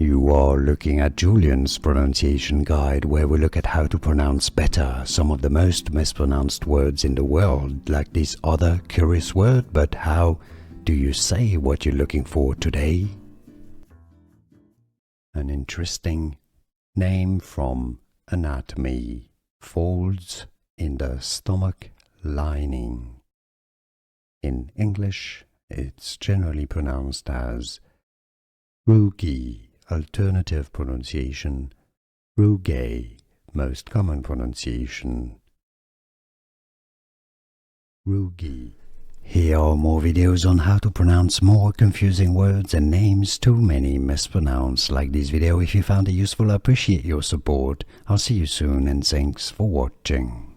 You are looking at Julian's pronunciation guide, where we look at how to pronounce better some of the most mispronounced words in the world, like this other curious word. But how do you say what you're looking for today? An interesting name from anatomy: folds in the stomach lining. In English, it's generally pronounced as Rugae. Alternative pronunciation, Rugae. Most common pronunciation, Rugae. Here are more videos on how to pronounce more confusing words and names too many mispronounced. Like this video if you found it useful. I appreciate your support. I'll see you soon and thanks for watching.